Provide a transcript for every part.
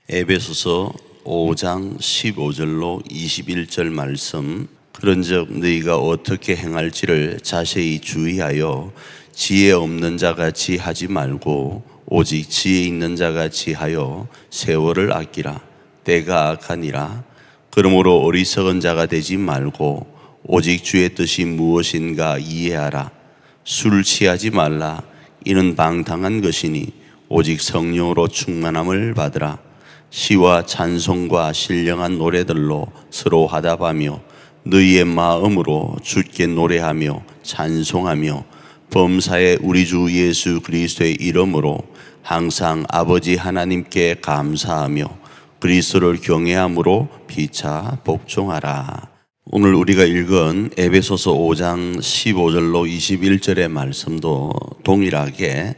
에베소서 5장 15절로 21절 말씀. 그런즉 너희가 어떻게 행할지를 자세히 주의하여 지혜 없는 자같이 하지 말고 오직 지혜 있는 자같이 하여 세월을 아끼라. 때가 악하니라. 그러므로 어리석은 자가 되지 말고 오직 주의 뜻이 무엇인가 이해하라. 술 취하지 말라. 이는 방탕한 것이니 오직 성령으로 충만함을 받으라. 시와 찬송과 신령한 노래들로 서로 화답하며 너희의 마음으로 주께 노래하며 찬송하며 범사에 우리 주 예수 그리스도의 이름으로 항상 아버지 하나님께 감사하며 그리스도를 경외함으로 피차 복종하라. 오늘 우리가 읽은 에베소서 5장 15절로 21절의 말씀도 동일하게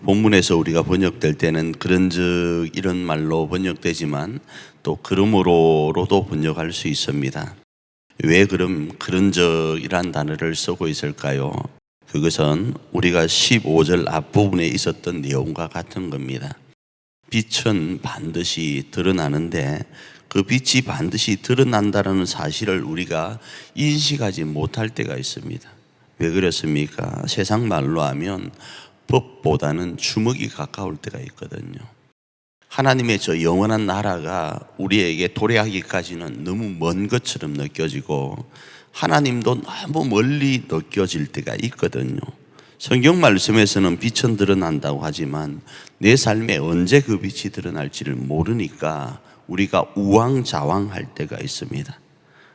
본문에서 우리가 번역될 때는 그런즉 이런 말로 번역되지만 또 그러므로로도 번역할 수 있습니다. 왜 그런적이란 단어를 쓰고 있을까요? 그것은 우리가 15절 앞부분에 있었던 내용과 같은 겁니다. 빛은 반드시 드러나는데 그 빛이 반드시 드러난다는 사실을 우리가 인식하지 못할 때가 있습니다. 왜 그렇습니까? 세상 말로 하면 법보다는 주먹이 가까울 때가 있거든요. 하나님의 저 영원한 나라가 우리에게 도래하기까지는 너무 먼 것처럼 느껴지고 하나님도 너무 멀리 느껴질 때가 있거든요. 성경 말씀에서는 빛은 드러난다고 하지만 내 삶에 언제 그 빛이 드러날지를 모르니까 우리가 우왕좌왕할 때가 있습니다.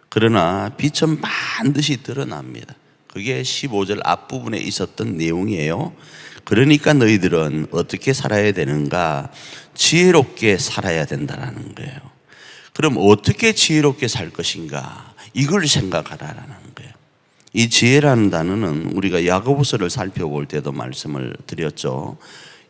그러나 빛은 반드시 드러납니다. 그게 15절 앞부분에 있었던 내용이에요. 그러니까 너희들은 어떻게 살아야 되는가? 지혜롭게 살아야 된다는 거예요. 그럼 어떻게 지혜롭게 살 것인가? 이걸 생각하라는 거예요. 이 지혜라는 단어는 우리가 야고보서를 살펴볼 때도 말씀을 드렸죠.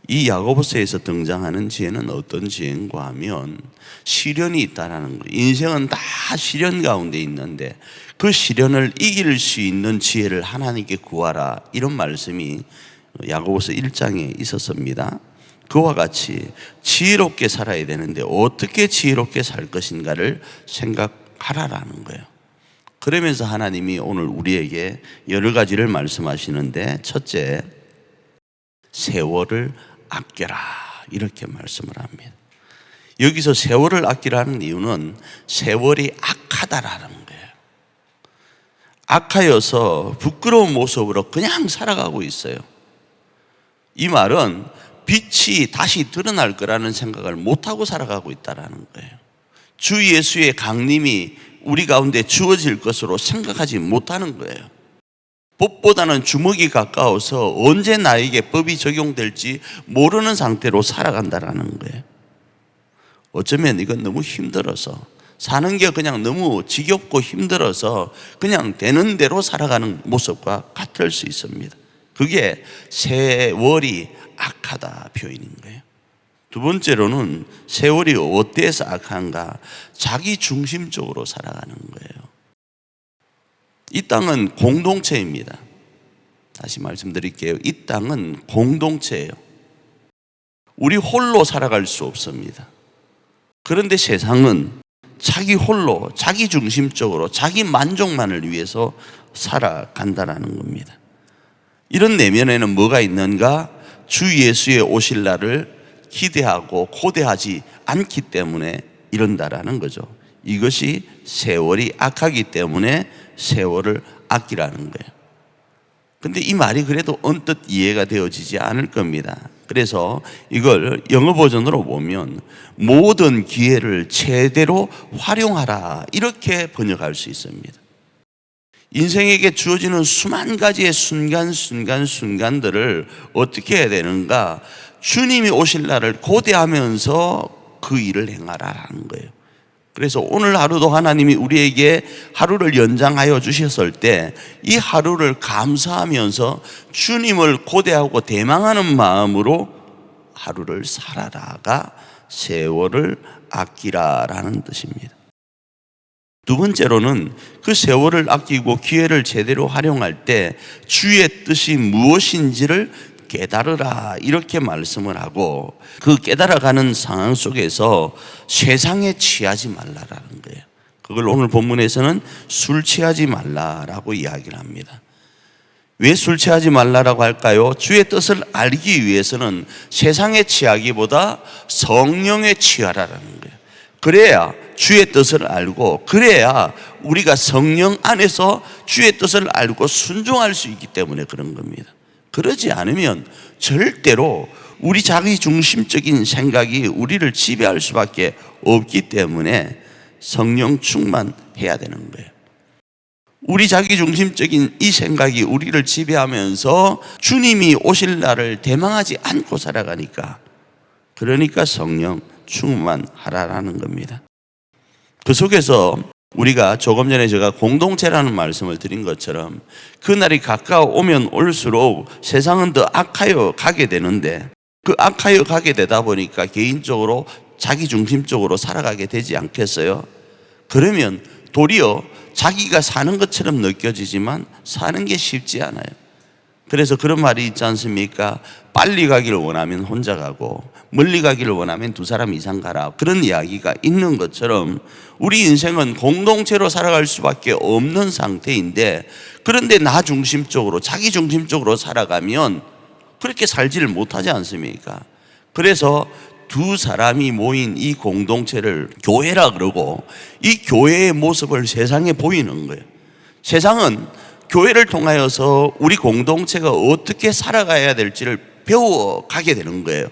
이 야고보서에서 등장하는 지혜는 어떤 지혜인가 하면 시련이 있다는 거예요. 인생은 다 시련 가운데 있는데 그 시련을 이길 수 있는 지혜를 하나님께 구하라, 이런 말씀이 야고보서 1장에 있었습니다. 그와 같이 지혜롭게 살아야 되는데 어떻게 지혜롭게 살 것인가를 생각하라라는 거예요. 그러면서 하나님이 오늘 우리에게 여러 가지를 말씀하시는데, 첫째, 세월을 아껴라, 이렇게 말씀을 합니다. 여기서 세월을 아끼라는 이유는 세월이 악하다라는 거예요. 악하여서 부끄러운 모습으로 그냥 살아가고 있어요. 이 말은 빛이 다시 드러날 거라는 생각을 못하고 살아가고 있다는 거예요. 주 예수의 강림이 우리 가운데 주어질 것으로 생각하지 못하는 거예요. 법보다는 주먹이 가까워서 언제 나에게 법이 적용될지 모르는 상태로 살아간다는 거예요. 어쩌면 이건 너무 힘들어서, 사는 게 그냥 너무 지겹고 힘들어서 그냥 되는 대로 살아가는 모습과 같을 수 있습니다. 그게 세월이 악하다 표현인 거예요. 두 번째로는 세월이 어때서 악한가? 자기 중심적으로 살아가는 거예요. 이 땅은 공동체입니다. 다시 말씀드릴게요. 이 땅은 공동체예요. 우리 홀로 살아갈 수 없습니다. 그런데 세상은 자기 홀로, 자기 중심적으로, 자기 만족만을 위해서 살아간다는 겁니다. 이런 내면에는 뭐가 있는가? 주 예수의 오실 날을 기대하고 고대하지 않기 때문에 이런다라는 거죠. 이것이 세월이 악하기 때문에 세월을 아끼라는 거예요. 근데 이 말이 그래도 언뜻 이해가 되어지지 않을 겁니다. 그래서 이걸 영어 버전으로 보면 모든 기회를 제대로 활용하라, 이렇게 번역할 수 있습니다. 인생에게 주어지는 수만 가지의 순간들을 어떻게 해야 되는가? 주님이 오실 날을 고대하면서 그 일을 행하라는 거예요. 그래서 오늘 하루도 하나님이 우리에게 하루를 연장하여 주셨을 때 이 하루를 감사하면서 주님을 고대하고 대망하는 마음으로 하루를 살아라가 세월을 아끼라라는 뜻입니다. 두 번째로는 그 세월을 아끼고 기회를 제대로 활용할 때 주의 뜻이 무엇인지를 깨달으라 이렇게 말씀을 하고, 그 깨달아가는 상황 속에서 세상에 취하지 말라라는 거예요. 그걸 오늘 본문에서는 술 취하지 말라라고 이야기를 합니다. 왜 술 취하지 말라라고 할까요? 주의 뜻을 알기 위해서는 세상에 취하기보다 성령에 취하라라는 거예요. 그래야 주의 뜻을 알고, 그래야 우리가 성령 안에서 주의 뜻을 알고 순종할 수 있기 때문에 그런 겁니다. 그러지 않으면 절대로 우리 자기 중심적인 생각이 우리를 지배할 수밖에 없기 때문에 성령 충만해야 되는 거예요. 우리 자기 중심적인 이 생각이 우리를 지배하면서 주님이 오실 날을 대망하지 않고 살아가니까, 그러니까 성령 충만하라라는 겁니다. 그 속에서 우리가 조금 전에 제가 공동체라는 말씀을 드린 것처럼, 그날이 가까워오면 올수록 세상은 더 악하여 가게 되는데, 그 악하여 가게 되다 보니까 개인적으로 자기 중심적으로 살아가게 되지 않겠어요? 그러면 도리어 자기가 사는 것처럼 느껴지지만 사는 게 쉽지 않아요. 그래서 그런 말이 있지 않습니까? 빨리 가기를 원하면 혼자 가고 멀리 가기를 원하면 두 사람 이상 가라, 그런 이야기가 있는 것처럼 우리 인생은 공동체로 살아갈 수밖에 없는 상태인데, 그런데 나 중심적으로 자기 중심적으로 살아가면 그렇게 살지를 못하지 않습니까? 그래서 두 사람이 모인 이 공동체를 교회라 그러고, 이 교회의 모습을 세상에 보이는 거예요. 세상은 교회를 통하여서 우리 공동체가 어떻게 살아가야 될지를 배워가게 되는 거예요.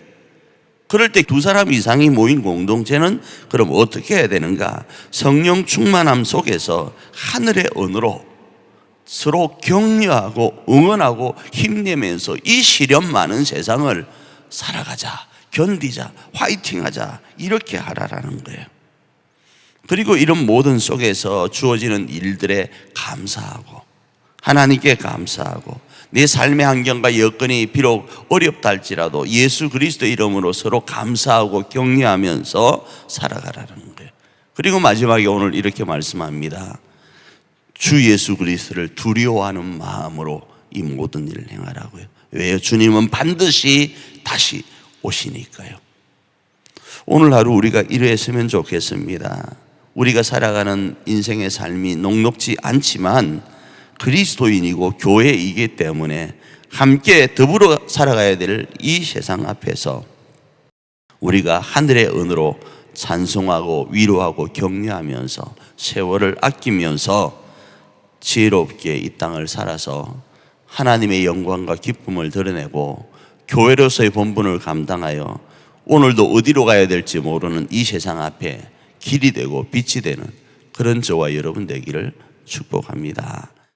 그럴 때 두 사람 이상이 모인 공동체는 그럼 어떻게 해야 되는가? 성령 충만함 속에서 하늘의 언어로 서로 격려하고 응원하고 힘내면서 이 시련 많은 세상을 살아가자, 견디자, 화이팅하자, 이렇게 하라라는 거예요. 그리고 이런 모든 속에서 주어지는 일들에 감사하고, 하나님께 감사하고, 내 삶의 환경과 여건이 비록 어렵다 할지라도 예수 그리스도 이름으로 서로 감사하고 격려하면서 살아가라는 거예요. 그리고 마지막에 오늘 이렇게 말씀합니다. 주 예수 그리스도를 두려워하는 마음으로 이 모든 일을 행하라고요. 왜요? 주님은 반드시 다시 오시니까요. 오늘 하루 우리가 이랬으면 좋겠습니다. 우리가 살아가는 인생의 삶이 녹록지 않지만 그리스도인이고 교회이기 때문에 함께 더불어 살아가야 될 이 세상 앞에서 우리가 하늘의 은혜로 찬송하고 위로하고 격려하면서 세월을 아끼면서 지혜롭게 이 땅을 살아서 하나님의 영광과 기쁨을 드러내고 교회로서의 본분을 감당하여 오늘도 어디로 가야 될지 모르는 이 세상 앞에 길이 되고 빛이 되는 그런 저와 여러분 되기를 축복합니다.